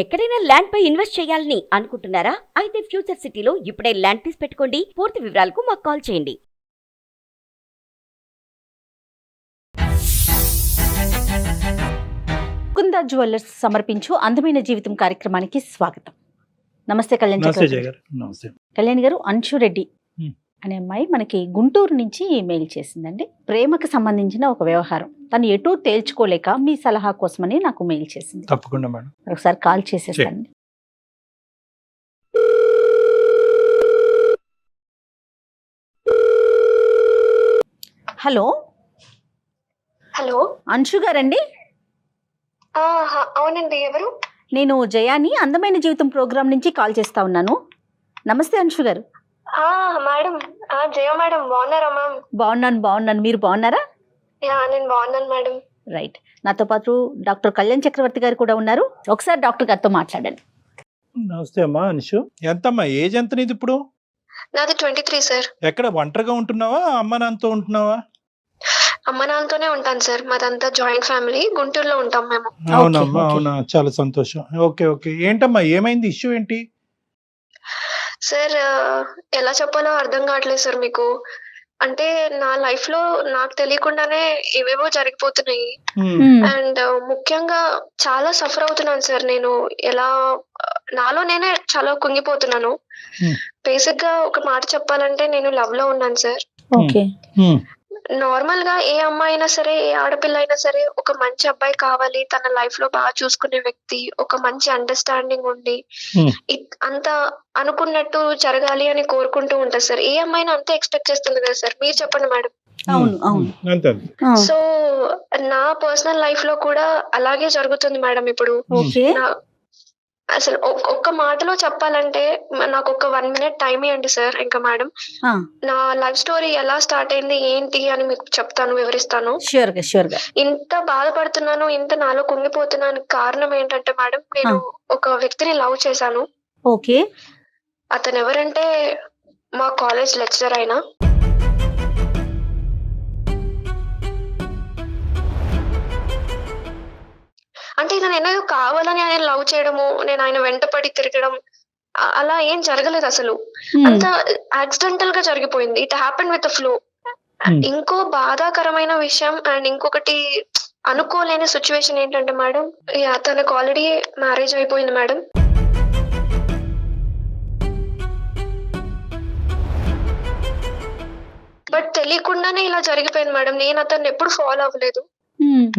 ఎక్కడైనా ల్యాండ్ పై ఇన్వెస్ట్ చేయాలని అనుకుంటున్నారా? అయితే ఫ్యూచర్ సిటీలో ఇప్పుడే ల్యాండ్ తీసి పెట్టుకోండి. పూర్తి వివరాలకు మాకు కాల్ చేయండి. కుందా జ్యువెలర్స్ సమర్పించు అందమైన జీవితం కార్యక్రమానికి స్వాగతం. నమస్తే కళ్యాణ్ నమస్తే చక్రవర్తి జయ గారు. నమస్తే. కళ్యాణ్ గారు, అంశు రెడ్డి అనే అమ్మాయి మనకి గుంటూరు నుంచి మెయిల్ చేసిందండి. ప్రేమకు సంబంధించిన ఒక వ్యవహారం, తను ఎటూ తేల్చుకోలేక మీ సలహా కోసమని నాకు మెయిల్ చేసింది. తప్పకుండా మేడం. ఒకసారి కాల్ చేసేస్తానండి. Hello hello. అంశు గారండి? అవునండి, ఎవరు? నేను జయాని అందమైన జీవితం ప్రోగ్రాం నుంచి కాల్ చేస్తా ఉన్నాను. నమస్తే అంశు గారు. మేడం, జయ మేడం, బాగున్నారా మ్యామ్? బాగున్నాను. మీరు బాగున్నారా? నేను బాగున్నాను మేడం. రైట్. నాతో పాటు డాక్టర్ కళ్యాణ్ చక్రవర్తి గారు కూడా ఉన్నారు. ఒకసారి డాక్టర్ గారితో మాట్లాడండి. నమస్తే అమ్మా అనుషు. ఎంతమ్మా ఏజ్ ఎంత నీది ఇప్పుడు? నాది 23 సార్. ఎక్కడ ఒంటరిగా ఉంటున్నావా, అమ్మ నాన్నతో ఉంటున్నావా? అమ్మ నాన్నతోనే ఉంటాను సార్. మాదంతా జాయింట్ ఫ్యామిలీ, గుంటూరులో ఉంటాం మేము. అవునమ్మా, okay. అవునా, చాలా సంతోషం. Okay okay. ఏంటమ్మా ఏమైంది, ఇష్యూ ఏంటి? సార్, ఎలా చెప్పాలో అర్థం కావట్లేదు సార్ మీకు. అంటే నా లైఫ్ లో నాకు తెలియకుండానే ఏవేవో జరిగిపోతున్నాయి. అండ్ ముఖ్యంగా చాలా సఫర్ అవుతున్నాను సార్. నేను ఎలా నాలో నేనే చాలా కుంగిపోతున్నాను. బేసిక్ గా ఒక మాట చెప్పాలంటే నేను లవ్ లో ఉన్నాను సార్. ఓకే. నార్మల్ గా ఏ అమ్మాయి అయినా సరే, ఏ ఆడపిల్ల అయినా సరే, ఒక మంచి అబ్బాయి కావాలి, తన లైఫ్ లో బాగా చూసుకునే వ్యక్తి, ఒక మంచి అండర్స్టాండింగ్ ఉండి అంత అనుకున్నట్టు జరగాలి అని కోరుకుంటూ ఉంటారు సార్. ఏ అమ్మాయిని అంతే ఎక్స్పెక్ట్ చేస్తుంది కదా సార్, మీరు చెప్పండి మేడం. అవును. అంతే. సో నా పర్సనల్ లైఫ్ లో కూడా అలాగే జరుగుతుంది మేడం ఇప్పుడు. ఓకే. అసలు ఒక్క మాటలో చెప్పాలంటే నాకు ఒక 1 minute టైం ఇవ్వండి సార్. ఇంకా మేడం, నా లైఫ్ స్టోరీ ఎలా స్టార్ట్ అయింది ఏంటి అని మీకు చెప్తాను, వివరిస్తాను. షూర్ గా. ఇంత బాధపడుతున్నాను, ఇంత నాలో కుంగిపోతున్నాను కారణం ఏంటంటే మేడం, నేను ఒక వ్యక్తిని లవ్ చేశాను. ఓకే. అతను ఎవరంటే మా కాలేజ్ లెక్చరర్ అయినా. అంటే ఇది నేను కావాలని ఆయన లవ్ చేయడము, నేను ఆయన వెంటపడి తిరగడం అలా ఏం జరగలేదు అసలు. అంత యాక్సిడెంటల్ గా జరిగిపోయింది. It happen with flow. ఇంకో బాధాకరమైన విషయం అండ్ ఇంకొకటి అనుకోలేని సిచ్యువేషన్ ఏంటంటే మేడం, తనకు ఆల్రెడీ మ్యారేజ్ అయిపోయింది మేడం. బట్ తెలియకుండానే ఇలా జరిగిపోయింది మేడం. నేను అతన్ని ఎప్పుడు ఫాలో అవ్వలేదు.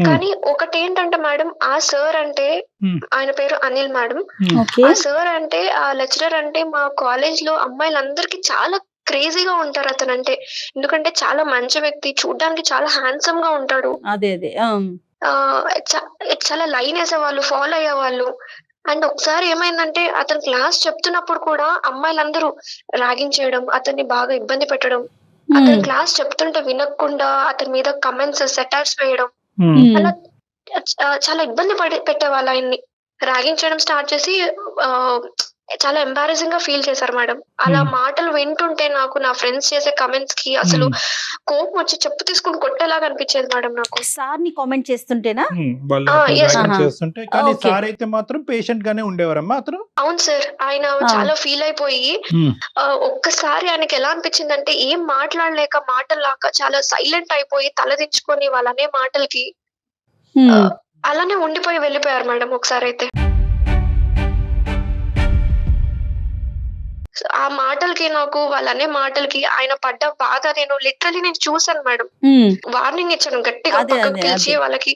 కానీ ఒకటి ఏంటంటే మేడం, ఆ సార్ అంటే, ఆయన పేరు అనిల్ మేడం. ఆ సార్ అంటే, ఆ లెక్చరర్ అంటే మా కాలేజ్ లో అమ్మాయిలందరికీ చాలా క్రేజీగా ఉంటారు అతను అంటే. ఎందుకంటే చాలా మంచి వ్యక్తి, చూడ్డానికి చాలా హ్యాండ్సమ్ గా ఉంటాడు. చాలా లైన్ వేసేవాళ్ళు, ఫాలో అయ్యేవాళ్ళు. అండ్ ఒకసారి ఏమైందంటే, అతను క్లాస్ చెప్తున్నప్పుడు కూడా అమ్మాయిలందరూ ర్యాగింగ్ చేయడం, అతన్ని బాగా ఇబ్బంది పెట్టడం, అతను క్లాస్ చెప్తుంటే వినకుండా అతని మీద కమెంట్స్, సెటైర్స్ వేయడం, అలా చాలా ఇబ్బంది పెట్టేవాళ్ళు. ఆయన్ని ర్యాగింగ్ చేయడం స్టార్ట్ చేసి చాలా ఎంబారసింగ్ గా ఫీల్ చేశారు మేడం. అలా మాటలు వింటుంటే నాకు నా ఫ్రెండ్స్ చేసే కమెంట్స్ కి అసలు కోపం వచ్చి చెప్పు తీసుకుని కొట్టేలాగా అనిపించేది మేడం నాకు. సార్ ని కామెంట్ చేస్తుంటేనా? చేస్తుంటే. కానీ సార్ అయితే మాత్రం పేషెంట్ గానే ఉండేవారమ్మా అతను. అవును సార్. ఆయన చాలా ఫీల్ అయిపోయి ఒక్కసారి ఆయనకి ఎలా అనిపించిందంటే, ఏం మాట్లాడలేక మాటల్లాక చాలా సైలెంట్ అయిపోయి తలదించుకొని వాళ్ళనే మాటలకి అలానే ఉండిపోయి వెళ్ళిపోయారు మేడం ఒకసారి అయితే. ఆ మాటలకి, నాకు వాళ్ళనే మాటలకి ఆయన పడ్డ బాధ నేను లిటరలీ చూసాను మేడం. వార్నింగ్ ఇచ్చాను గట్టిగా, పక్కకు పిలిచి వాళ్ళకి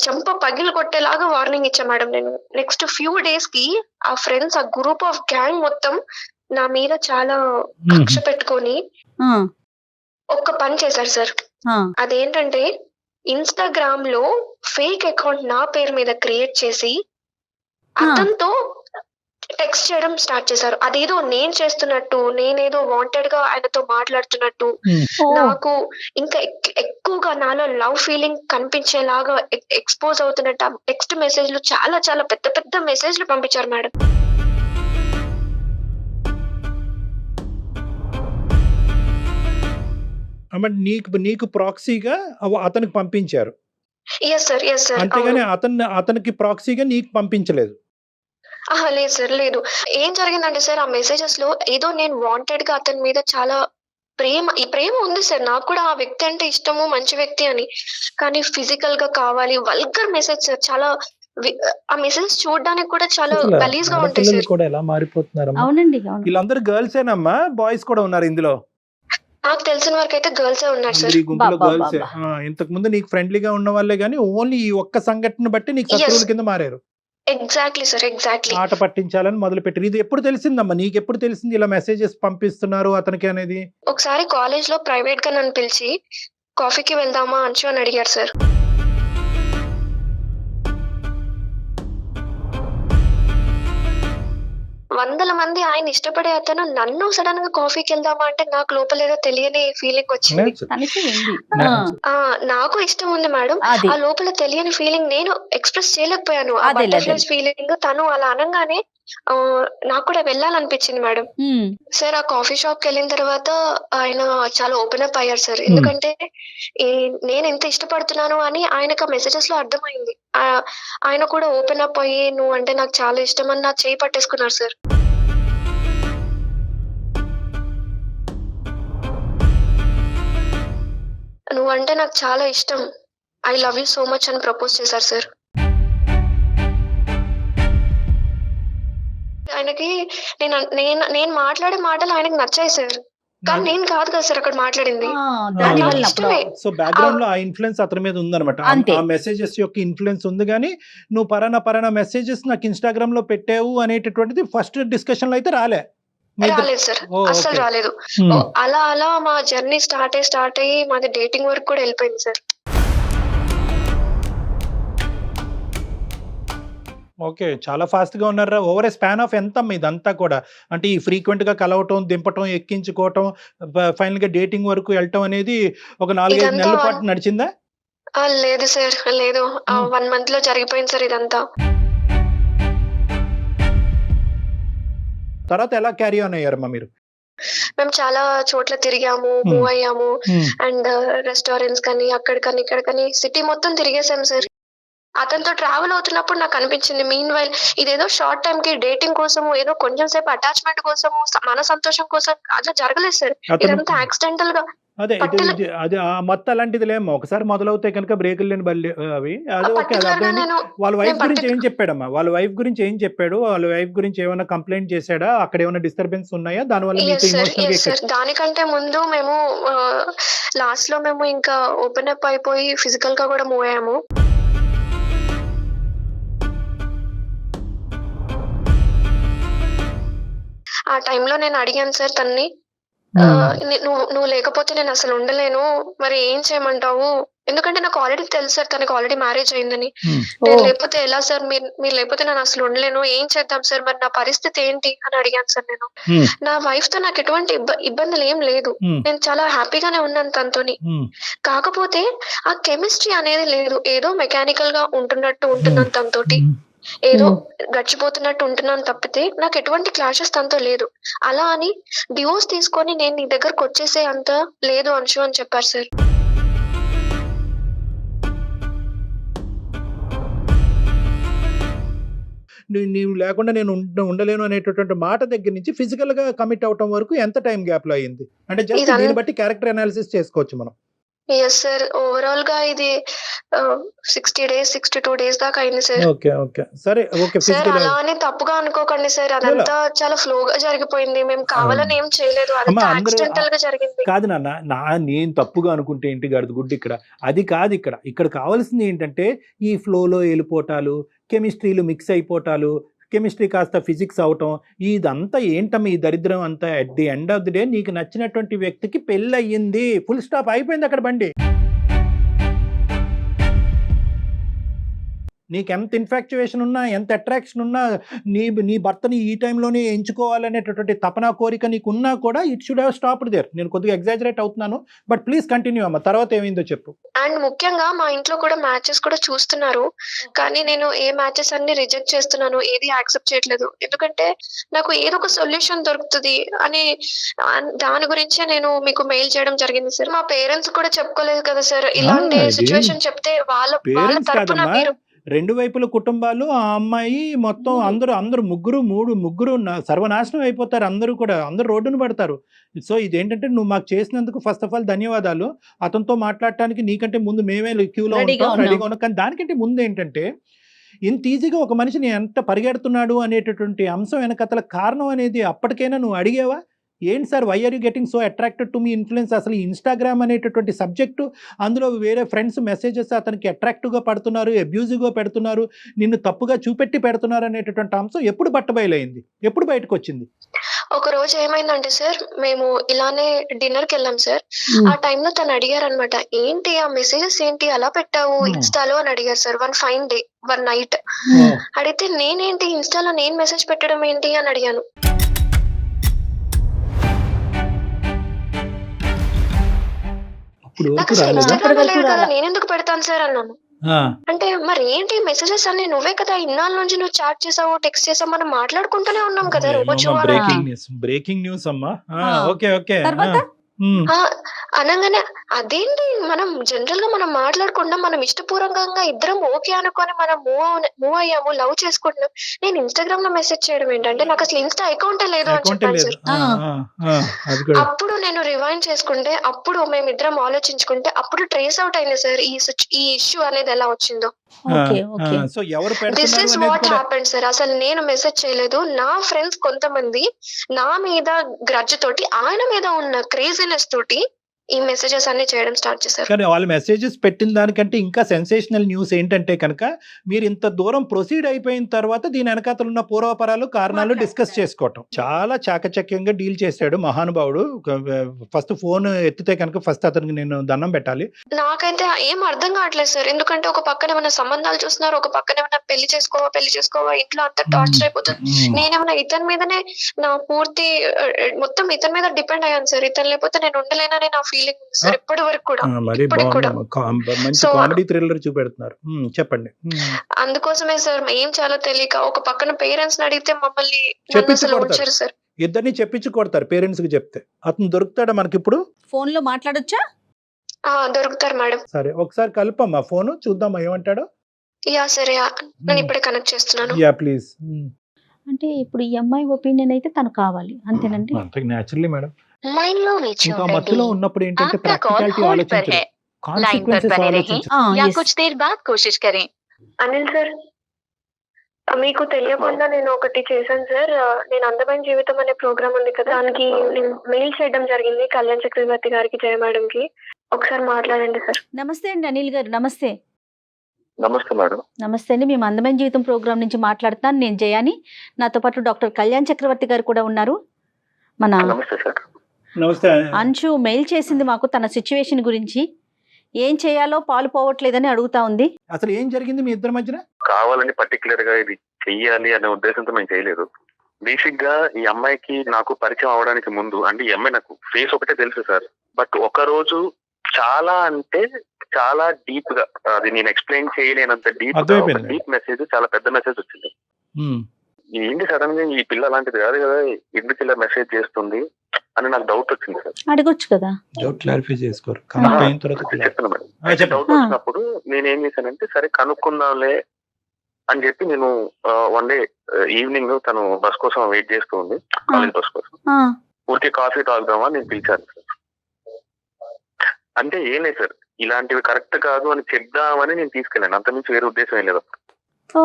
చెంప పగిలి కొట్టేలాగా వార్నింగ్ ఇచ్చాను మేడం నేను. నెక్స్ట్ ఫ్యూ డేస్ కి ఆ ఫ్రెండ్స్, ఆ గ్రూప్ ఆఫ్ గ్యాంగ్ మొత్తం నా మీద చాలా కక్ష పెట్టుకొని ఒక్క పని చేశారు సార్. అదేంటంటే, ఇన్స్టాగ్రామ్ లో ఫేక్ అకౌంట్ నా పేరు మీద క్రియేట్ చేసి అతనితో టెక్స్ట్ చేయడం స్టార్ట్ చేశారు. అదేదో నేను చేస్తున్నట్టు, నేనేదో వాంటెడ్ గా ఆయనతో మాట్లాడుతున్నట్టు, నాకు ఇంకా ఎక్కువగా నాలో లవ్ ఫీలింగ్ కనిపించేలాగా ఎక్స్పోజ్ అవుతున్నట్టు టెక్స్ట్ మెసేజ్లు, చాలా చాలా పెద్ద పెద్ద మెసేజ్లు పంపించారు మేడం. నీకు ప్రాక్సీగా అతనికి పంపించారు. Yes sir. అంతేగాని అతనికి ప్రాక్సీగా నీకు పంపించలేదు. లేదు సార్, లేదు. ఏం జరిగిందంటే సార్, ఆ మెసేజెస్ లో ఏదో నేను వాంటెడ్ గా అతని మీద చాలా ప్రేమ ఉంది సార్. నాకు కూడా ఆ వ్యక్తి అంటే ఇష్టము, మంచి వ్యక్తి అని. కానీ ఫిజికల్ గా కావాలి, వల్గర్ మెసేజ్ సార్. చాలా ఆ మెసేజ్ చూడడానికి కూడా చాలా అసలు గలీజ్ గా ఉంటాయి ఆడపిల్లలు సార్. కూడా ఎలా మారిపోతున్నారమ్మా. అవునండి, అవును. వీళ్ళందరూ గర్ల్స్ ఏనమ్మా, బాయ్స్ కూడా ఉన్నారు ఇందులో? నాకు తెలిసిన వరకు అయితే గర్ల్సే ఉన్నారు సార్. అందరి గుంపులో బాబా గర్ల్స్. బాబా. ఇంతకు ముందు నీకు ఫ్రెండ్లీగా ఉన్న వాళ్ళే గానీ ఓన్లీ ఈ ఒక్క సంఘటన బట్టి నీకు శత్రువుల కింద మారారు. Exactly sir, exactly. ఆట పట్టించాలని మొదలు పెట్టారు. ఇది ఎప్పుడు తెలిసిందమ్మా నీకు? ఎప్పుడు తెలిసింది ఇలా మెసేజెస్ పంపిస్తున్నారు అతనికి అనేది? ఒకసారి కాలేజ్ లో ప్రైవేట్ గా నన్ను పిలిచి కాఫీకి వెళ్దామా అంచు అని అడిగారు సార్. వందల మంది ఆయన ఇష్టపడే అతను నన్ను సడన్ గా కాఫీకి వెళ్దామా అంటే నాకు లోపల ఏదో తెలియని ఫీలింగ్ వచ్చింది. తనకి ఉంది. నాకు ఇష్టం ఉంది మేడం. అది ఆ లోపల తెలియని ఫీలింగ్ నేను ఎక్స్ప్రెస్ చేయలేకపోయాను. ఆ అదేలే, బటర్ఫ్లైస్ ఫీలింగ్ తను అలా అనగానే నాకు కూడా వెళ్ళాలనిపించింది మేడం. సార్ ఆ కాఫీ షాప్ కి వెళ్ళిన తర్వాత ఆయన చాలా ఓపెన్ అప్ అయ్యారు సార్. ఎందుకంటే నేను ఎంత ఇష్టపడుతున్నాను అని ఆయనకు మెసేజెస్ లో అర్థమైంది. ఆయన కూడా ఓపెన్ అప్ అయ్యి నువ్వు అంటే నాకు చాలా ఇష్టం అని నా చేయి పట్టేసుకున్నారు సార్. నువ్వంటే నాకు చాలా ఇష్టం, I love you so much అని ప్రపోజ్ చేశారు సార్. ఆయనకి నేను మాట్లాడే మాటలు ఆయనకి నచ్చాయి సార్. కానీ నేను కాదు కదా సార్ అక్కడ మాట్లాడింది. దానివల్ల ఇష్టమే. సో బ్యాక్గ్రౌండ్ లో ఆ ఇన్ఫ్లుయెన్స్ అతని మీద ఉందన్నమాట. అంతే. ఆ మెసేజెస్ యొక్క ఇన్ఫ్లుయెన్స్ ఉంది. కానీ నువ్వు పరానా మెసేజెస్ నాకు ఇన్స్టాగ్రామ్ లో పెట్టావు అనేటటువంటిది ఫస్ట్ డిస్కషన్ లో అయితే రాలే. రాలేదు సార్, అస్సలు రాలేదు. అలా మా జర్నీ స్టార్ట్ అయ్యి మాది డేటింగ్ వరకు కూడా వెళ్ళిపోయింది సార్. ఓకే, చాలా ఫాస్ట్ గా ఉన్నారా. ఓవర్ ఏ స్పాన్ ఆఫ్ ఎంత ఇదంతా కూడా? అంటే ఈ ఫ్రీక్వెంట్ గా కలవటం, దింపటం, ఎక్కించుకోవటం, ఫైనల్ గా డేటింగ్ వరకు వెళ్ళటం అనేది ఒక 4-5 నెలల పాటు నడిచిందా? లేదు సార్, లేదు. 1 month లో జరిగిపోయింది సార్ ఇదంతా. తర్వాత ఎలా క్యారీ ఆన్ అయ్యారమ్మా మీరు? మేము చాలా చోట్ల తిరిగాము, మూవ్ అయ్యాము. అండ్ రెస్టారెంట్స్ కానీ అక్కడికని ఇక్కడికని సిటీ మొత్తం తిరిగేసాం సార్. అతనితో ట్రావెల్ అవుతున్నప్పుడు నాకు అనిపించింది, మీన్ వైల్ ఇదేదో షార్ట్ టైం కి డేటింగ్ కోసము, ఏదో కొంచెం సేపు అటాచ్మెంట్ కోసము, మన సంతోషం కోసం అట్లా జరగలేదు సార్. ఇదంతా యాక్సిడెంటల్ గా. అదే అది ఆ మొత్తం అలాంటిది లేమ్మా. ఒకసారి మొదలవుతాయి కనుక బ్రేకులు లేని బల్లి అవి. అది ఓకే, అది అర్థమైంది. వాళ్ళ వైఫ్ గురించి ఏం చెప్పాడమ్మా? వాళ్ళ వైఫ్ గురించి ఏం చెప్పాడు? వాళ్ళ వైఫ్ గురించి ఏమైనా కంప్లైంట్ చేశాడా? అక్కడ ఏమైనా డిస్టర్బెన్స్ ఉన్నాయా? దానివల్ల దానికంటే ముందు మేము లాస్ట్ లో మేము ఇంకా ఓపెన్ అప్ అయిపోయి ఫిజికల్ గా కూడా మూవ్ అయ్యాము. ఆ టైంలో నేను అడిగాను సార్ తన్ని, నువ్వు లేకపోతే నేను అసలు ఉండలేను, మరి ఏం చేయమంటావు? ఎందుకంటే నాకు ఆల్రెడీ తెలుసు సార్ తనకు ఆల్రెడీ మ్యారేజ్ అయిందని. నేను లేకపోతే ఎలా సార్, మీరు లేకపోతే నేను అసలు ఉండలేను, ఏం చేద్దాం సార్, మరి నా పరిస్థితి ఏంటి అని అడిగాను సార్ నేను. నా వైఫ్ తో నాకు ఎటువంటి ఇబ్బందులు ఏం లేదు, నేను చాలా హ్యాపీగానే ఉన్నాను తనతోని. కాకపోతే ఆ కెమిస్ట్రీ అనేది లేదు. ఏదో మెకానికల్ గా ఉంటున్నాను తనతోటి, ఏదో గడిచిపోతున్నట్టు ఉంటున్నాను తప్పితే నాకు ఎటువంటి క్లాషెస్ తనతో లేదు. అలా అని డివోర్స్ తీసుకొని నేను నీ దగ్గరకు వచ్చేసే అంత లేదు అంశు అని చెప్పారు సార్. నీవు లేకుండా నేను ఉండలేను అనేటటువంటి మాట దగ్గర నుంచి ఫిజికల్ గా కమిట్ అవటం వరకు ఎంత టైం గ్యాప్ లో అయింది? అంటే జస్ట్ దీన్ని బట్టి క్యారెక్టర్ అనాలిసిస్ చేసుకోవచ్చు మనం. ఎస్ సార్, ఓవరాల్ గా ఇది 60 days 62 days దాకా అయింది సార్. ఓకే ఓకే, సరే ఓకే. సార్ అలా అని తప్పుగా అనుకోకండి సార్, అదంతా చాలా ఫ్లో గా జరిగిపోయింది. మేము కావాలని ఏం చేయలేదు, అదంతా యాక్సిడెంటల్ గా జరిగింది. కాదు నాన్న, నేను తప్పుగా అనుకుంటే ఏంటి గడుగుడ్డు? అది కాదు. ఇక్కడ కావాల్సింది ఏంటంటే ఈ ఫ్లోలో వెళ్ళిపోవటాలు, కెమిస్ట్రీలు మిక్స్ అయిపోవటాలు, కెమిస్ట్రీ కాస్త ఫిజిక్స్ అవటం, ఇదంతా ఏంటమ్మా ఈ దరిద్రం అంతా? At the end of the day నీకు నచ్చినటువంటి వ్యక్తికి పెళ్ళి అయ్యింది, ఫుల్ స్టాప్, అయిపోయింది అక్కడ బండి. నీకు ఎంత ఇన్ఫాక్చువేషన్ ఉన్నా, ఎంత అట్రాక్షన్ ఉన్నా, నీ భర్తని ఈ టైంలోనే ఎంచుకోవాలనేటటువంటి తపన కోరిక నీకు ఉన్నా కూడా it should have stopped there. నేను కొద్దిగా ఎగ్జాజరేట్ అవుతున్నాను, బట్ ప్లీజ్ కంటిన్యూ అమ్మా. తర్వాత ఏమైందో చెప్పు. అండ్ ముఖ్యంగా మా ఇంట్లో కూడా మ్యాచెస్ కూడా చూస్తున్నారు, కానీ నేను ఏ మ్యాచెస్ అన్ని రిజెక్ట్ చేస్తున్నాను, ఏది యాక్సెప్ట్ చేయట్లేదు. ఎందుకంటే నాకు ఏదో ఒక సొల్యూషన్ దొరుకుతుంది అని దాని గురించే నేను మీకు మెయిల్ చేయడం జరిగింది సార్. మా పేరెంట్స్ కూడా చెప్పుకోలేదు కదా సార్, ఇలాంటి సిచ్యువేషన్ చెప్తే వాళ్ళ తరపున మీరు రెండు వైపుల కుటుంబాలు ఆ అమ్మాయి మొత్తం అందరూ ముగ్గురు సర్వనాశనం అయిపోతారు. అందరూ కూడా అందరూ రోడ్డున పడతారు. సో ఇదేంటంటే నువ్వు మాకు చేసినందుకు ఫస్ట్ ఆఫ్ ఆల్ ధన్యవాదాలు. అతనితో మాట్లాడటానికి నీకంటే ముందు మేమే క్యూలో రెడీగా ఉంటాం, ఉన్నాం. రెడీగా ఉన్నాం. కానీ దానికంటే ముందు ఏంటంటే ఇంత ఈజీగా ఒక మనిషిని ఎంత పరిగెడుతున్నాడు అనేటటువంటి అంశం వెనకతల కారణం అనేది అప్పటికైనా నువ్వు అడిగేవా? ఏంటి sir, why are you getting so attracted to me influence? అసలు ఈ ఇన్స్టాగ్రామ్ అనేటటువంటి సబ్జెక్టు, అందులో వేరే ఫ్రెండ్స్ మెసేజెస్ అతనికి అట్రాక్టివ్గా పడుతున్నారు, అబ్యూజివ్గా పెడుతున్నారు, నిన్ను తప్పుగా చూపెట్టి పెడుతున్నారు అనేటటువంటి అంశం ఎప్పుడు బట్టబయలైంది, ఎప్పుడు బయటకు వచ్చింది? ఒక రోజు ఏమైందంటే సార్, మేము ఇలానే డిన్నర్ కి వెళ్ళాం సార్. ఆ టైంలో తను అడిగారు అనమాట, ఏంటి ఆ మెసేజెస్ ఏంటి అలా పెట్టావు ఇన్స్టాలో అని అడిగారు sir. One fine day, one night అడిగితే నేనేంటి ఇన్స్టాలో నేను మెసేజ్ పెట్టడం ఏంటి అని అడిగాను. అప్పుడు నాకు వరకు అసలు రాలేదా? ఇన్స్టాగ్రామ్ లేదు కదా, రాలా. నేను ఎందుకు పెడతాను సార్ అన్నాను. ఆ, అంటే మరి ఏంటి మెసేజెస్ అన్ని నువ్వే కదా ఇన్నాళ్ళ నుంచి నువ్వు చాట్ చేసావు, టెక్స్ట్ చేసావు, మనం మాట్లాడుకుంటూనే ఉన్నాం కదా రోజు. బ్రేకింగ్ న్యూస్ అమ్మా. ఆ. Okay okay. తర్వాత? అనగానే అదేంటి, మనం జనరల్ గా మనం మాట్లాడకుండా మనం ఇష్టపూర్వకంగా ఇద్దరం ఓకే అనుకొని మనం మూవ్ అయ్యాము, లవ్ చేసుకుంటున్నాం. నేను ఇన్స్టాగ్రామ్ లో మెసేజ్ చేయడం ఏంటంటే, నాకు అసలు ఇన్స్టా అకౌంటే లేదు అని అకౌంటే చెప్పాను లేదు. సార్. అది కూడా అప్పుడు నేను రివైండ్ చేసుకుంటే, అప్పుడు మేమిద్దరం ఆలోచించుకుంటే అప్పుడు ట్రేస్ అవుట్ అయింది సార్ ఈ ఇష్యూ అనేది ఎలా వచ్చిందో. Okay okay. సో ఎవరు దిస్ పెడుతున్నారు ఇస్ అనేది వాట్ కూడా హ్యాపెండ్ సార్. అసలు నేను మెసేజ్ చేయలేదు. నా ఫ్రెండ్స్ కొంతమంది నా మీద గ్రడ్జ్ తోటి, ఆయన మీద ఉన్న క్రేజీనెస్ తోటి ఈ మెసేజెస్ అన్ని చేయడం స్టార్ట్ చేశారు. కానీ వాళ్ళు మెసేజెస్ పెట్టిన దానికంటే ఇంకా సెన్సేషనల్ న్యూస్ ఏంటంటే కనుక, మీరు ఇంత దూరం ప్రొసీడ్ అయిపోయిన తర్వాత దీని వెనకాతలు ఉన్న పూర్వపరాలు కారణాలు డిస్కస్ చేసుకోవటం. చాలా చాకచక్యంగా డీల్ చేశాడు మహానుభావుడు. ఫస్ట్ ఫోన్ ఎత్తితే కనుక ఫస్ట్ అతనికి నేను దండం పెట్టాలి. నాకైతే ఏం అర్థం కావట్లేదు సార్. ఎందుకంటే ఒక పక్కన ఏమైనా సంబంధాలు చూస్తున్నారు, ఒక పక్కన ఏమైనా పెళ్లి చేసుకోవా, ఇంట్లో అంతా టార్చర్ అయిపోతుంది. నేనేమన్నా ఇతని మీదనే నా పూర్తి మొత్తం ఇతని మీద డిపెండ్ అయ్యాను సార్. ఇతను లేకపోతే నేను ఉండలేనని నా ఫీలింగ్ ఉంది సార్ ఇప్పటి వరకు కూడా. మరి ఇప్పటికి కూడా. మంచి So, కామెడీ థ్రిల్లర్ చూపెడుతున్నారు. చెప్పండి. అందుకోసమే సార్ ఏం చేయాలో తెలియక, ఒక పక్కన పేరెంట్స్ అడిగితే మమ్మల్ని నన్ను చెప్పించి అసలు కొడతారు. ఉంచారు సార్. ఇద్దరిని చెప్పించి కొడతారు పేరెంట్స్ కి చెప్తే. అతను దొరుకుతాడా మనకి ఇప్పుడు? ఫోన్ లో మాట్లాడొచ్చా? దొరుకుతారు మేడం. సరే ఒకసారి కలుపమ్మా ఫోను, చూద్దాం ఏమంటాడో. యా సరే, నేను ఇప్పుడే కనెక్ట్ చేస్తున్నాను. Yeah please. అంటే ఇప్పుడు ఈ అమ్మాయి ఒపీనియన్ అయితే తను కావాలి అంతేనండి. అంతకు న్యాచురల్లీ మేడం. लाइन लो नीचे ఇంకా उतरती। మధ్యలో ఉన్నప్పుడు ఏంటంటే आपका कॉल ప్రాక్టికాలిటీ होल्ड पर ఆలోచించరు, है। लाइन पर కాన్సిక్వెన్సెస్ बने रहें ఆలోచించరు. या yes. कुछ देर बाद कोशिश करें। అనిల్ సార్, మీకు తెలియకుండా నేను ఒకటి చేశాను సార్. నేను అందమైన జీవితం అనే ప్రోగ్రామ్ ఉంది కదా, దానికి నేను మెయిల్ చేయడం జరిగింది కళ్యాణ్ చక్రవర్తి గారికి, జయ మేడం కి. ఒకసారి మాట్లాడండి సార్. నమస్తే అండి అనిల్ గారు. నమస్తే. నమస్తే మేడం. నమస్తే అండి. మేము అందమైన జీవితం ప్రోగ్రామ్ నుంచి మాట్లాడుతాను. నేను జయాని. నాతో పాటు డాక్టర్ కళ్యాణ్ చక్రవర్తి గారు కూడా ఉన్నారు. మన నమస్తే సార్. నమస్తే. అంశు మెయిల్ చేసింది మాకు తన సిచ్యువేషన్ గురించి. ఏం చేయాలో పాలు పోవట్లేదని అడుగుతా ఉంది. అసలు ఏం జరిగింది మీ ఇద్దరి మధ్యన? కావాలని పర్టికులర్ గా ఇది చెయ్యాలి అనే ఉద్దేశంతో మేము చేయలేదు. బేసిక్ గా ఈ అమ్మాయికి నాకు పరిచయం అవడానికి ముందు, అంటే ఈ అమ్మాయి నాకు ఫేస్ ఒకటే తెలుసు సార్. బట్ ఒక రోజు చాలా అంటే చాలా డీప్ గా, అది నేను ఎక్స్ప్లెయిన్ చేయలేనంత డీప్ మెసేజ్, చాలా పెద్ద మెసేజ్ వచ్చింది. ఏంటి సడన్ గా ఈ పిల్ల అలాంటిది కాదు కదా, ఎందుకు ఇలా మెసేజ్ చేస్తుంది అని నాకు డౌట్ వచ్చింది సార్. అడగొచ్చు కదా. డౌట్ క్లారిఫై చేసుకోరు. కనెక్ట్ అయిన తర్వాత చెప్తున్నా మేడం. డౌట్ వచ్చినప్పుడు నేను ఏం చేశానంటే, సరే కనుక్కుందాంలే అని చెప్పి నేను వన్ డే ఈవినింగ్ తను బస్ కోసం వెయిట్ చేస్తూ ఉంది, కాలేజ్ బస్ కోసం. ఊరికే కాఫీ తాగుదామా నేను పిలిచాను సార్. అంటే ఏం లేదు సార్, ఇలాంటివి కరెక్ట్ కాదు అని చెప్దామని నేను తీసుకెళ్ళాను, అంతకుమించి వేరే ఉద్దేశం ఏం లేదు.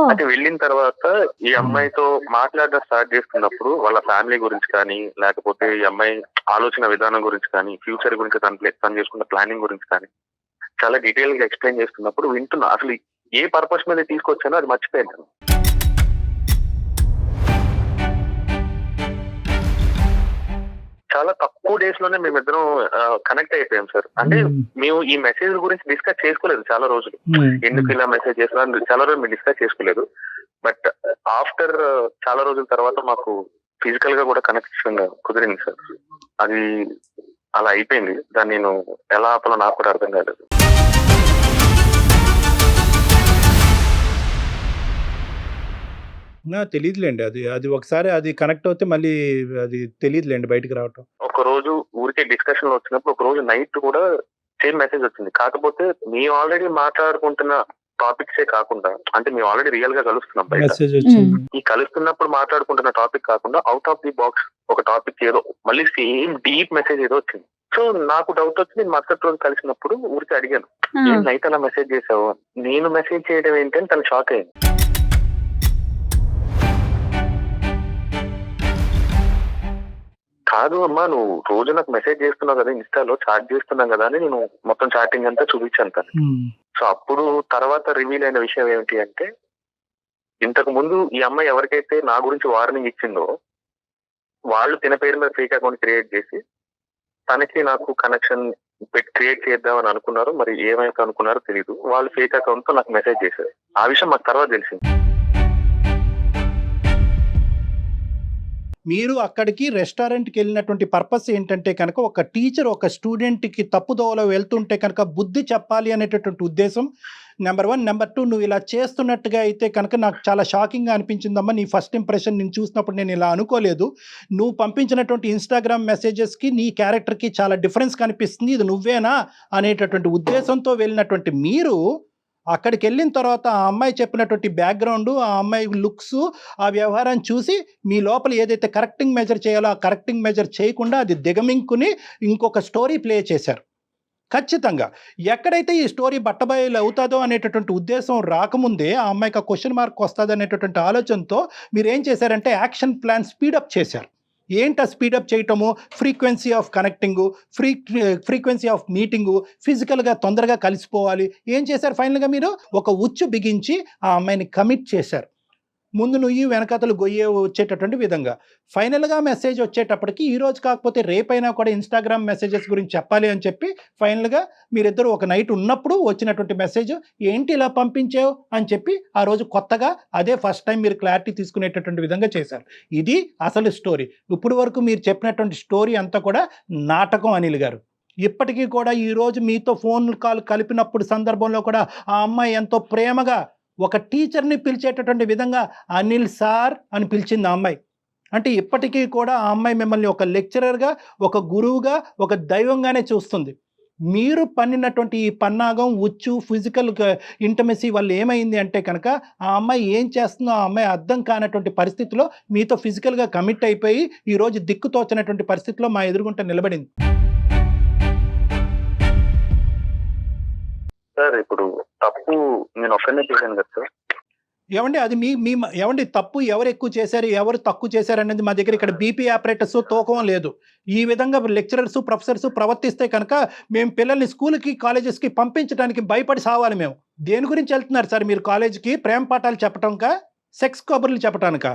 అంటే వెళ్ళిన తర్వాత ఈ అమ్మాయితో మాట్లాడడం స్టార్ట్ చేస్తున్నప్పుడు వాళ్ళ ఫ్యామిలీ గురించి కానీ, లేకపోతే ఈ అమ్మాయి ఆలోచన విధానం గురించి కానీ, ఫ్యూచర్ గురించి తను చేసుకున్న ప్లానింగ్ గురించి కానీ చాలా డీటెయిల్ గా ఎక్స్ప్లెయిన్ చేస్తున్నప్పుడు వింటున్నా. అసలు ఏ పర్పస్ మీద తీసుకొచ్చానో అది మర్చిపోయాను. చాలా తక్కువ డేస్ లోనే మేమిద్దరం కనెక్ట్ అయిపోయాం సార్. అంటే మేము ఈ మెసేజ్ గురించి డిస్కస్ చేసుకోలేదు చాలా రోజులు, ఎందుకు ఇలా మెసేజ్ చేస్తున్నా చాలా రోజులు మేము డిస్కస్ చేసుకోలేదు. బట్ ఆఫ్టర్ చాలా రోజుల తర్వాత మాకు ఫిజికల్ గా కూడా కనెక్షన్ కుదిరింది సార్. అది అలా అయిపోయింది. దాన్ని నేను ఎలా ఆపాలో నాకు కూడా అర్థం కాలేదు. తెలియదులేండి, అది ఒకసారి అది కనెక్ట్ అవుతే మళ్ళీ అది తెలియదులేండి బయటకు రావటం. ఒక రోజు ఊరికే డిస్కషన్ లో వచ్చినప్పుడు ఒక రోజు నైట్ కూడా సేమ్ మెసేజ్ వచ్చింది. కాకపోతే మేము ఆల్రెడీ మాట్లాడుకుంటున్న టాపిక్సే కాకుండా, అంటే మేము ఆల్రెడీ రియల్ గా కలుస్తున్నాం బయట, మెసేజ్ వచ్చింది. ఈ కలుస్తున్నప్పుడు మాట్లాడుకుంటున్న టాపిక్ కాకుండా అవుట్ ఆఫ్ ది బాక్స్ ఒక టాపిక్ ఏదో మళ్ళీ సేమ్ డీప్ మెసేజ్ ఏదో వచ్చింది. సో నాకు డౌట్ వచ్చి నేను మరుసటి రోజు కలిసినప్పుడు ఊరికి అడిగాను, నేను నైట్ అలా మెసేజ్ చేసావు, నేను మెసేజ్ చేయడం ఏంటని తను షాక్ అయ్యింది. కాదు అమ్మా, నువ్వు రోజు నాకు మెసేజ్ చేస్తున్నావు కదా, ఇన్స్టాలో చాట్ చేస్తున్నాం కదా అని నేను మొత్తం చాటింగ్ అంతా చూపించాను తను. సో అప్పుడు తర్వాత రివీల్ అయిన విషయం ఏమిటి అంటే, ఇంతకు ముందు ఈ అమ్మాయి ఎవరికైతే నా గురించి వార్నింగ్ ఇచ్చిందో వాళ్ళు తిన పేరు మీద ఫేక్ అకౌంట్ క్రియేట్ చేసి తనకి నాకు కనెక్షన్ క్రియేట్ చేద్దామని అనుకున్నారు. మరి ఏమైతే అనుకున్నారో తెలియదు, వాళ్ళు ఫేక్ అకౌంట్ తో నాకు మెసేజ్ చేశారు. ఆ విషయం మాకు తర్వాత తెలిసింది. మీరు అక్కడికి రెస్టారెంట్కి వెళ్ళినటువంటి పర్పస్ ఏంటంటే కనుక, ఒక టీచర్ ఒక స్టూడెంట్కి తప్పుదోవలో వెళ్తుంటే కనుక బుద్ధి చెప్పాలి అనేటటువంటి ఉద్దేశం నెంబర్ 1. నెంబర్ 2, నువ్వు ఇలా చేస్తున్నట్టుగా అయితే కనుక నాకు చాలా షాకింగ్గా అనిపించిందమ్మా. నీ ఫస్ట్ ఇంప్రెషన్ నేను చూసినప్పుడు నేను ఇలా అనుకోలేదు. నువ్వు పంపించినటువంటి ఇన్స్టాగ్రామ్ మెసేజెస్కి నీ క్యారెక్టర్కి చాలా డిఫరెన్స్ కనిపిస్తుంది, ఇది నువ్వేనా అనేటటువంటి ఉద్దేశంతో వెళ్ళినటువంటి మీరు అక్కడికి వెళ్ళిన తర్వాత ఆ అమ్మాయి చెప్పినటువంటి బ్యాక్గ్రౌండ్, ఆ అమ్మాయి లుక్స్, ఆ వ్యవహారాన్ని చూసి మీ లోపల ఏదైతే కరెక్టింగ్ మెజర్ చేయాలో ఆ కరెక్టింగ్ మెజర్ చేయకుండా అది దిగమింకుని ఇంకొక స్టోరీ ప్లే చేశారు. ఖచ్చితంగా ఎక్కడైతే ఈ స్టోరీ బట్టబయలు అవుతుందో అనేటటువంటి ఉద్దేశం రాకముందే ఆ అమ్మాయికి ఆ క్వశ్చన్ మార్క్ వస్తుంది అనేటటువంటి ఆలోచనతో మీరు ఏం చేశారంటే యాక్షన్ ప్లాన్ స్పీడప్ చేశారు. ఏంటి స్పీడప్ చేయటము? Frequency of connecting, frequency of meeting, ఫిజికల్గా తొందరగా కలిసిపోవాలి. ఏం చేశారు? ఫైనల్గా మీరు ఒక ఉచ్చు బిగించి ఆ అమ్మాయిని కమిట్ చేశారు. ముందు నువ్వు వెనకాతలు గొయ్యే వచ్చేటటువంటి విధంగా. ఫైనల్గా మెసేజ్ వచ్చేటప్పటికి ఈరోజు కాకపోతే రేపైనా కూడా ఇన్స్టాగ్రామ్ మెసేజెస్ గురించి చెప్పాలి అని చెప్పి ఫైనల్గా మీరిద్దరు ఒక నైట్ ఉన్నప్పుడు వచ్చినటువంటి మెసేజ్, ఏంటి ఇలా పంపించావు అని చెప్పి ఆ రోజు కొత్తగా అదే ఫస్ట్ టైం మీరు క్లారిటీ తీసుకునేటటువంటి విధంగా చేశారు. ఇది అసలు స్టోరీ. ఇప్పుడు వరకు మీరు చెప్పినటువంటి స్టోరీ అంతా కూడా నాటకం అనిల్ గారు. ఇప్పటికీ కూడా ఈరోజు మీతో ఫోన్ కాల్ కలిపినప్పుడు సందర్భంలో కూడా ఆ అమ్మాయి ఎంతో ప్రేమగా ఒక టీచర్ని పిలిచేటటువంటి విధంగా అనిల్ సార్ అని పిలిచింది ఆ అమ్మాయి. అంటే ఇప్పటికీ కూడా ఆ అమ్మాయి మిమ్మల్ని ఒక లెక్చరర్గా, ఒక గురువుగా, ఒక దైవంగానే చూస్తుంది. మీరు పన్నినటువంటి ఈ పన్నాగం, ఉచ్చు, ఫిజికల్ ఇంటమసీ వల్ల ఏమైంది అంటే కనుక ఆ అమ్మాయి ఏం చేస్తుందో ఆ అమ్మాయి అర్థం కానటువంటి పరిస్థితిలో మీతో ఫిజికల్గా కమిట్ అయిపోయి ఈరోజు దిక్కుతోచినటువంటి పరిస్థితిలో మా ఎదురుగుంట నిలబడింది. సార్ ఇప్పుడు తప్పు నేను ఒక్కనే చేశాను కదా సార్. ఏమండి అది మీ ఏమండి తప్పు ఎవరు ఎక్కువ చేశారు, ఎవరు తక్కువ చేశారు అనేది మా దగ్గర ఇక్కడ బీపీ ఆపరేటర్స్ తూకం లేదు. ఈ విధంగా లెక్చరర్స్, ప్రొఫెసర్స్ ప్రవర్తిస్తే కనుక మేము పిల్లల్ని స్కూల్కి, కాలేజెస్కి పంపించడానికి భయపడి సావాలి. మేము దేని గురించి వెళ్తున్నారు సార్ మీరు కాలేజీకి? ప్రేమ పాఠాలు చెప్పటానికా, సెక్స్ కబుర్లు చెప్పటానికా?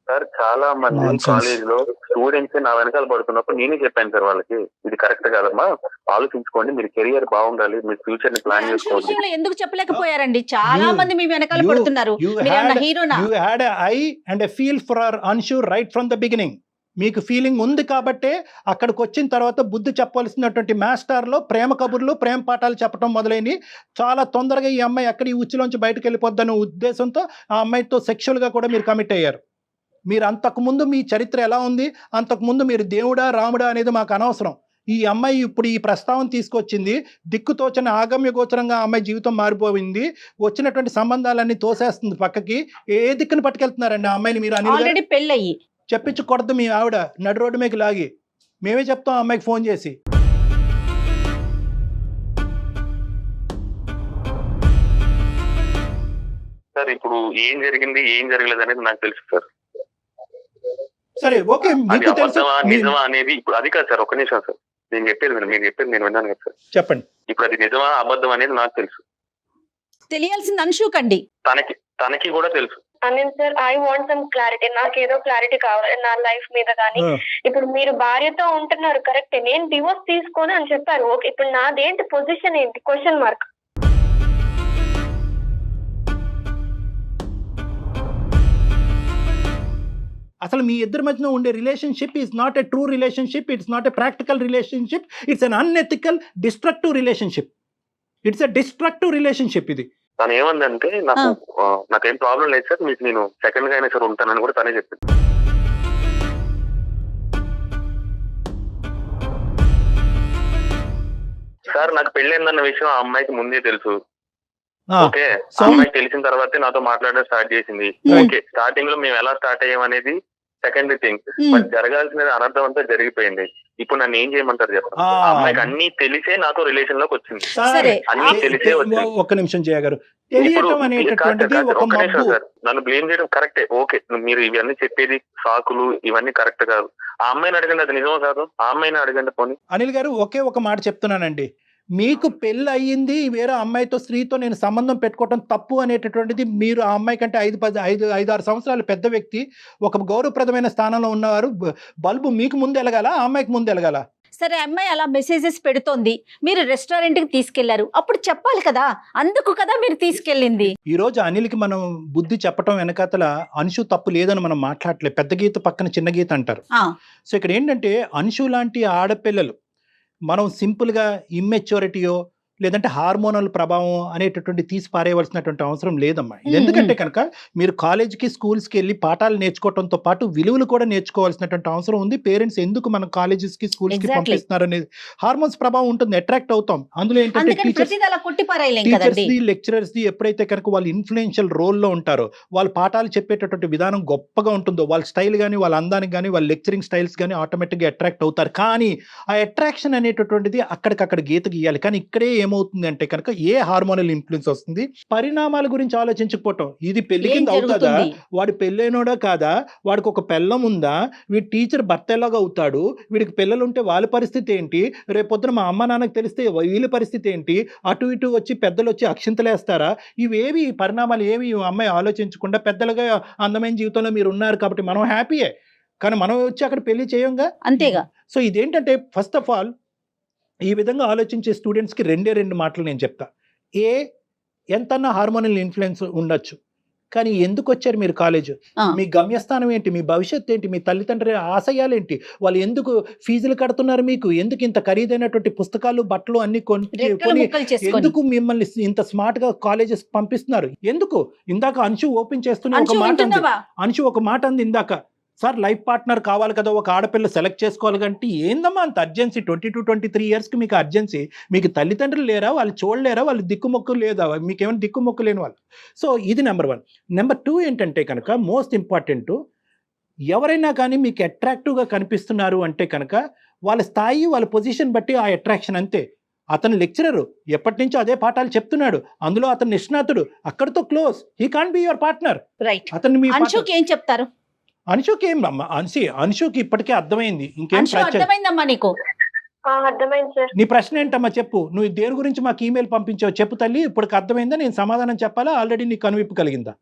సార్ చాలా మంది కాలేజ్ లో స్టూడెంట్స్ నా వెనకాల పడుతున్నప్పుడు నేనే చెప్పాను సార్ వాళ్ళకి, ఇది కరెక్ట్ కాదమ్మా, ఆలోచించుకోండి, మీరు కెరియర్ బాగుండాలి, మీరు ఫ్యూచర్ ని ప్లాన్ చేసుకోండి. ఎందుకు చెప్పలేకపోయారండి? చాలా మంది మీ వెనకాల పడుతున్నారు. హీరోనా? You had an eye and a feel for our unsure right from the beginning. మీకు ఫీలింగ్ ఉంది కాబట్టే అక్కడికి వచ్చిన తర్వాత బుద్ధి చెప్పవలసినటువంటి మాస్టర్లో ప్రేమ కబుర్లు, ప్రేమ పాఠాలు చెప్పడం మొదలైనవి. చాలా తొందరగా ఈ అమ్మాయి అక్కడ ఈ ఉచ్చులోంచి బయటకు వెళ్ళిపోద్దనే ఉద్దేశంతో ఆ అమ్మాయితో సెక్షువల్గా కూడా మీరు కమిట్ అయ్యారు. మీరు అంతకుముందు మీ చరిత్ర ఎలా ఉంది, అంతకుముందు మీరు దేవుడా రాముడా అనేది మాకు అనవసరం. ఈ అమ్మాయి ఇప్పుడు ఈ ప్రస్తావన తీసుకొచ్చింది, దిక్కుతోచని ఆగమ్య గోచరంగా ఆ అమ్మాయి జీవితం మారిపోయింది, వచ్చినటువంటి సంబంధాలన్నీ తోసేస్తుంది పక్కకి. ఏ దిక్కుని పట్టుకెళ్తున్నారండి ఆ అమ్మాయిని మీరు? ఆల్రెడీ పెళ్ళయి చెప్పించకూడదు మీ ఆవిడ నడు రోడ్డు మీకు లాగి. మేమే చెప్తాం ఆ అమ్మాయికి ఫోన్ చేసి. సార్ ఇప్పుడు ఏం జరిగింది ఏం జరగలేదు అనేది నాకు తెలుసు సార్. సరే ఓకే, మీకు తెలుసు నిజమా అనేది ఇప్పుడు అది కాదు సార్. ఒక్క నిమిషం సార్, నేను చెప్పేది మీరు చెప్పేది నేను విన్నాను కదా సార్. చెప్పండి. ఇప్పుడు అది నిజమా అబద్ధం అనేది నాకు తెలుసు, తెలియాల్సింది అన్షుకండి. తనకి కూడా తెలుసు. Anil sir, I want some clarity. నాకేదో క్లారిటీ కావాలి నా లైఫ్ మీద. కానీ ఇప్పుడు మీరు భార్యతో ఉంటున్నారు కరెక్ట్, నేను డివోర్స్ తీసుకోను అని చెప్పారు. ఓకే, ఇప్పుడు నాదేంటి పొజిషన్ ఏంటి? Question mark. అసలు మీ ఇద్దరి మధ్యన ఉండే relationship is not a true relationship, it's not a practical relationship, it's an unethical destructive relationship. It's a destructive relationship ఇది. తను ఏమందంటే నాకేం ప్రాబ్లం లేదు సార్, మీకు నేను సెకండ్ గా అయినా సార్ ఉంటానని కూడా తనే చెప్పింది. సార్ నాకు పెళ్ళైందన్న విషయం ఆ అమ్మాయికి ముందే తెలుసు. ఆ, ఓకే, ఆ సో అమ్మాయికి తెలిసిన తర్వాతే నాతో మాట్లాడడం స్టార్ట్ చేసింది. ఓకే, స్టార్టింగ్ లో మేము ఎలా స్టార్ట్ అయ్యాం అనేది సెకండరీ థింగ్. బట్ జరగాల్సినది అనర్థం అంతా జరిగిపోయింది. ఇప్పుడు నన్ను ఏం చేయమంటారు చెప్పండి? ఆ, ఆ అమ్మాయికి అన్ని తెలిసే నాతో రిలేషన్ లోకి వచ్చింది. సార్, సరే. అన్ని తెలిసే వచ్చింది. ఒక్క నిమిషం జయ గారు, ఇప్పుడు తెలియటం అనేటటువంటిది ఒక ఒక్క నిమిషం మబ్బు. సార్, నన్ను బ్లేమ్ చేయడం కరెక్టే. ఓకే, మీరు ఇవన్నీ చెప్పేది సాకులు ఇవన్నీ కరెక్ట్ కాదు. ఆ అమ్మాయిని అడగండి, అది నిజమో కాదు. ఆ అమ్మాయిని అడగండి పోనీ. అనిల్ గారు, ఒకే ఒక మాట చెప్తున్నానండి, మీకు పెళ్ళి అయ్యింది, వేరే అమ్మాయితో స్త్రీతో నేను సంబంధం పెట్టుకోవటం తప్పు అనేటటువంటిది, మీరు ఆ అమ్మాయి కంటే 5-6 సంవత్సరాలు పెద్ద వ్యక్తి, ఒక గౌరవప్రదమైన స్థానంలో ఉన్నవారు, బల్బు మీకు ముందు ఎలగాల, ఆ అమ్మాయికి ముందు ఎలగాల? సరే, అమ్మాయి అలా మెసేజెస్ పెడుతోంది, మీరు రెస్టారెంట్కి తీసుకెళ్లారు, అప్పుడు చెప్పాలి కదా, అందుకు కదా మీరు తీసుకెళ్ళింది. ఈ రోజు అనిల్కి మనం బుద్ధి చెప్పటం వెనకాతల అంశు తప్పు లేదని మనం మాట్లాడలేదు. పెద్ద గీత పక్కన చిన్న గీత అంటారు. సో ఇక్కడ ఏంటంటే అంశు లాంటి ఆడపిల్లలు మనం సింపుల్గా ఇమ్మెచ్యూరిటీయో లేదంటే హార్మోనల్ ప్రభావం అనేటటువంటి తీసి పారేయవలసినటువంటి అవసరం లేదమ్మా. ఇది ఎందుకంటే కనుక మీరు కాలేజ్కి స్కూల్స్కి వెళ్ళి పాఠాలు నేర్చుకోవడంతో పాటు విలువలు కూడా నేర్చుకోవాల్సినటువంటి అవసరం ఉంది. పేరెంట్స్ ఎందుకు మన కాలేజెస్కి స్కూల్స్కి పంపిస్తున్నారు అనేది హార్మోన్స్ ప్రభావం ఉంటుంది, అట్రాక్ట్ అవుతాం. అందులో ఏంటంటే టీచర్స్ది లెక్చరర్స్ది ఎప్పుడైతే కనుక వాళ్ళు ఇన్ఫ్లుయెన్షియల్ రోల్లో ఉంటారో, వాళ్ళు పాఠాలు చెప్పేటటువంటి విధానం గొప్పగా ఉంటుందో, వాళ్ళ స్టైల్ కానీ వాళ్ళ అందానికి కానీ వాళ్ళ లెక్చరింగ్ స్టైల్స్ కానీ ఆటోమేటిక్గా అట్రాక్ట్ అవుతారు. కానీ ఆ అట్రాక్షన్ అనేటటువంటిది అక్కడికక్కడ గీత గీయాలి. కానీ ఇక్కడే ఏమవుతుంది అంటే కనుక ఏ హార్మోనల్ ఇన్ఫ్లుయెన్స్ వస్తుంది, పరిణామాల గురించి ఆలోచించకపోవటం. ఇది పెళ్లి కింద అవుతుందా, వాడు పెళ్ళైనోడా కాదా, వాడికి ఒక పెళ్ళం ఉందా, వీడి టీచర్ భర్త ఎలాగా అవుతాడు, వీడికి పిల్లలు ఉంటే వాళ్ళ పరిస్థితి ఏంటి, రేపొద్దున మా అమ్మ నాన్నకు తెలిస్తే వీళ్ళ పరిస్థితి ఏంటి, అటు ఇటు వచ్చి పెద్దలు వచ్చి అక్షింతలేస్తారా, ఇవేవి పరిణామాలు ఏవి అమ్మాయి ఆలోచించకుండా పెద్దలుగా అందమైన జీవితంలో మీరు ఉన్నారు కాబట్టి మనం హ్యాపీయే, కానీ మనం వచ్చి అక్కడ పెళ్లి చేయంగా, అంతేగా. సో ఇదేంటంటే ఫస్ట్ ఆఫ్ ఆల్ ఈ విధంగా ఆలోచించే స్టూడెంట్స్కి రెండు మాటలు నేను చెప్తా. ఎంతన్నా హార్మోనల్ ఇన్ఫ్లుయెన్స్ ఉండొచ్చు, కానీ ఎందుకు వచ్చారు మీరు కాలేజ్, మీ గమ్యస్థానం ఏంటి, మీ భవిష్యత్తు ఏంటి, మీ తల్లిదండ్రుల ఆశయాలు ఏంటి, వాళ్ళు ఎందుకు ఫీజులు కడుతున్నారు, మీకు ఎందుకు ఇంత ఖరీదైనటువంటి పుస్తకాలు బట్టలు అన్ని కొని ఎందుకు మిమ్మల్ని ఇంత స్మార్ట్ గా కాలేజెస్ పంపిస్తున్నారు, ఎందుకు? ఇందాక అంశు ఓపెన్ చేస్తున్న ఒక మాట అంది, అంశు ఒక మాట అంది ఇందాక, సార్ లైఫ్ పార్ట్నర్ కావాలి కదా, ఒక ఆడపిల్ల సెలెక్ట్ చేసుకోవాలి కంటే ఏందమ్మా అంత అర్జెన్సీ, 22-23 ఇయర్స్కి మీకు అర్జెన్సీ, మీకు తల్లిదండ్రులు లేరా, వాళ్ళు చూడలేరా, వాళ్ళు దిక్కుమొక్కు లేదా, మీకేమైనా దిక్కుమొక్కు లేని వాళ్ళు. సో ఇది నెంబర్ 1. నెంబర్ 2 ఏంటంటే కనుక మోస్ట్ ఇంపార్టెంట్, ఎవరైనా కానీ మీకు అట్రాక్టివ్గా కనిపిస్తున్నారు అంటే కనుక వాళ్ళ స్థాయి వాళ్ళ పొజిషన్ బట్టి ఆ అట్రాక్షన్ అంతే. అతను లెక్చరరు, ఎప్పటి నుంచో అదే పాఠాలు చెప్తున్నాడు, అందులో అతను నిష్ణాతుడు, అక్కడితో close, he can't be your partner. Right. అతను మీ అంశుకి ఏం చెప్తారు? అంశుకి ఏం అమ్మా, అంశుకి ఇప్పటికే అర్థమైంది. ఇంకేం అర్థమైందమ్మా నీకు? అర్థమైంది సార్. నీ ప్రశ్న ఏంటమ్మా చెప్పు, నువ్వు దేని గురించి మాకు ఈమెయిల్ పంపించావు చెప్పు తల్లి, ఇప్పటికి అర్థమైందా, నేను సమాధానం చెప్పాలా, ఆల్రెడీ నీకు కనువిప్పు కలిగిందా?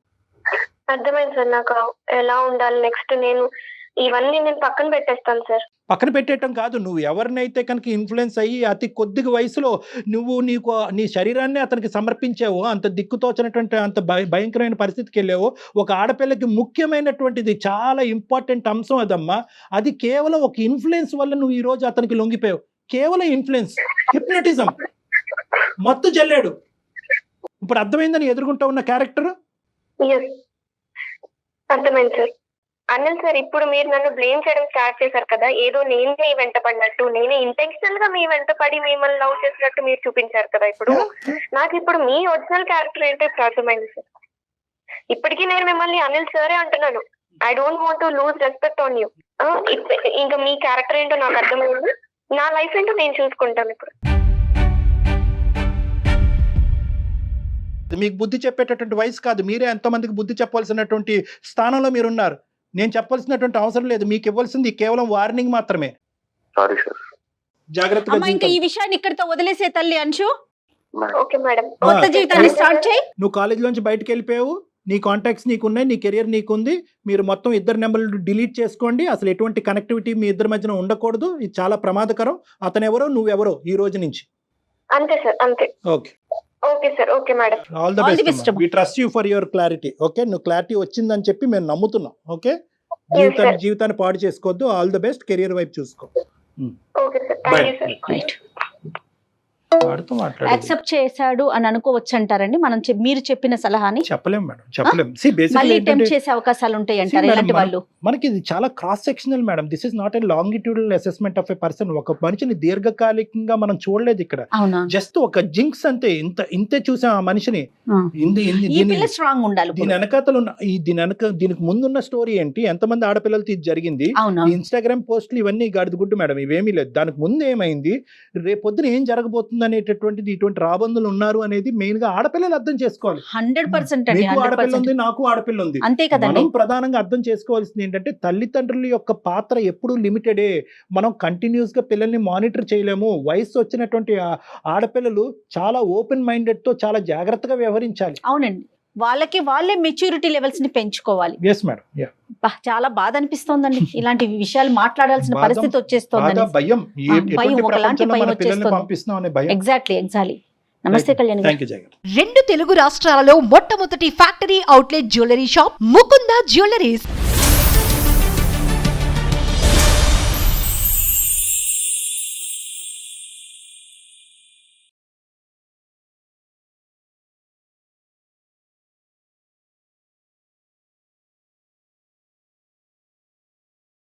అర్థమైంది సార్, నాకు ఎలా ఉండాలి నెక్స్ట్, నేను ఇవన్నీ నేను పక్కన పెట్టేస్తాను సార్. పక్కన పెట్టేయటం కాదు, నువ్వు ఎవరినైతే కనుక ఇన్ఫ్లుయెన్స్ అయ్యి అతి కొద్దిగా వయసులో నువ్వు నీ శరీరాన్ని అతనికి సమర్పించావో, అంత దిక్కుతోచినటువంటి అంత భయంకరమైన పరిస్థితికి వెళ్ళావో, ఒక ఆడపిల్లకి ముఖ్యమైనటువంటిది చాలా ఇంపార్టెంట్ అంశం అదమ్మా, అది కేవలం ఒక ఇన్ఫ్లుయెన్స్ వల్ల నువ్వు ఈ రోజు అతనికి లొంగిపోయావు. కేవలం ఇన్ఫ్లుయెన్స్, హిప్నటిజం, మత్తు జల్లాడు. ఇప్పుడు అర్థమైందని ఎదుర్కొంటా ఉన్న క్యారెక్టర్. అర్థమైంది సార్. అనిల్ సార్, ఇప్పుడు మీరు నన్ను బ్లేమ్ చేయడం స్టార్ట్ చేశారు కదా, ఏదో నేనే వెంట పడినట్టు, నేనే ఇంటెన్షనల్ గా మీ వెంట పడి మిమ్మల్ని లవ్ చేసినట్టు మీరు చూపించారు కదా. ఇప్పుడు నాకు ఇప్పుడు మీ ఒరిజినల్ క్యారెక్టర్ ఏంటో ఇప్పుడు అర్థమైంది సార్. ఇప్పటికీ నేను మిమ్మల్ని అనిల్ సరే అంటున్నాను. I don't want to lose respect on you. ఇంకా మీ క్యారెక్టర్ ఏంటో నాకు అర్థమైంది, నా లైఫ్ ఏంటో నేను చూసుకుంటాను ఇప్పుడు. మీకు బుద్ధి చెప్పేటటువంటి వయసు కాదు, మీరే ఎంతో మందికి బుద్ధి చెప్పాల్సినటువంటి స్థానంలో మీరున్నారు. నేను చెప్పాల్సినటువంటి అవసరం లేదు, మీకు ఇవ్వాల్సింది కేవలం వార్నింగ్ మాత్రమే. Sorry sir. జాగ్రత్తగా ఇంకా ఈ విషయాన్ని ఇక్కడితో వదిలేసే తల్లి అంశు, ఓకే మేడం, కొత్త జీవితాన్ని స్టార్ట్ చేయి. నువ్వు కాలేజ్ లోంచి బయటకు వెళ్ళిపోయావు, నీ కాంటాక్ట్స్ నీకున్నాయి, నీ కెరియర్ నీకుంది, మీరు మొత్తం ఇద్దరు నెంబర్లు డిలీట్ చేసుకోండి. అసలు ఎటువంటి కనెక్టివిటీ మీ ఇద్దరి మధ్యన ఉండకూడదు, ఇది చాలా ప్రమాదకరం. అతను ఎవరో నువ్వెవరో ఈ రోజు నుంచి. అంతే సార్, అంతే. Okay okay sir, okay madam. All the best. We trust you for your clarity. Okay, నువ్వు క్లారిటీ వచ్చిందని చెప్పి మేము నమ్ముతున్నాం. ఓకే, జీవితాన్ని పాడు చేసుకోవద్దు. ఆల్ ద బెస్ట్, కెరియర్ వైపు చూసుకో. Okay sir, thank you sir. వాడితో మాట్లాడాలి. యాక్సెప్ట్ చేశాడు అని అనుకోవచ్చు అంటారండి మనం మీరు చెప్పిన సలహాని? చెప్పలేం మేడం, చెప్పలేం. See, basically మళ్ళీ ఏంటంటే- టెంప్ట్ చేసే అవకాశాలు ఉంటాయి అంటారు See, ఇలాంటి madam, వాళ్ళు? మనకి ఇది చాలా cross sectional madam. This is not a longitudinal assessment of a person. ఒక మనిషిని దీర్ఘకాలికంగా మనం చూడలేదు ఇక్కడ. అవునా? జస్ట్ ఒక జింక్స్ అంతే, ఇంతే చూసాం ఆ మనిషిని. ఈ పిల్ల స్ట్రాంగ్ ఉండాలి. దీని వెనకాతలు ఉన్న దీనికి ముందున్న స్టోరీ ఏంటి, ఎంతమంది ఆడపిల్లలతో ఇది జరిగింది, అవునా? ఇన్స్టాగ్రామ్ పోస్టులు ఇవన్నీ గడుదుగుడ్డు మేడం, ఇవేమీ లేదు. దానికి ముందు ఏమైంది, రేపొద్దున ఏం జరగబోతుంది అనేటటువంటిది, ఇటువంటి రాబందులు ఉన్నారు అనేది మెయిన్ గా ఆడపిల్లలు అర్థం చేసుకోవాలి. 100% అండి, నీకు ఆడపిల్ల 100%. ఉంది, నాకు ఆడపిల్ల ఉంది. అంతే కదండి. మనం ప్రధానంగా అర్థం చేసుకోవాల్సింది ఏంటంటే తల్లిదండ్రుల యొక్క పాత్ర ఎప్పుడు లిమిటెడే. మనం కంటిన్యూస్ గా పిల్లల్ని మానిటర్ చేయలేము. వయసు వచ్చినటువంటి ఆడపిల్లలు చాలా ఓపెన్ మైండెడ్ తో చాలా జాగ్రత్తగా వ్యవహరించాలి. అవునండి, వాళ్ళే మెచ్యూరిటీ లెవెల్స్ ని పెంచుకోవాలి. Yes madam. చాలా బాధ అనిపిస్తోందండి ఇలాంటి విషయాలు మాట్లాడాల్సిన బాధ- పరిస్థితి వచ్చేస్తోందని. భయం, భయం, ఒకలాంటి ప్రపంచంలో భయం మన పిల్లల్ని వచ్చేస్తుంది. పంపిస్తున్నాం అనే భయం. ఎగ్జాక్ట్లీ. నమస్తే కళ్యాణ్ గారు. Thank you Jagan. 2 తెలుగు రాష్ట్రాలలో మొట్టమొదటి factory outlet jewellery shop Mukunda jewelleries.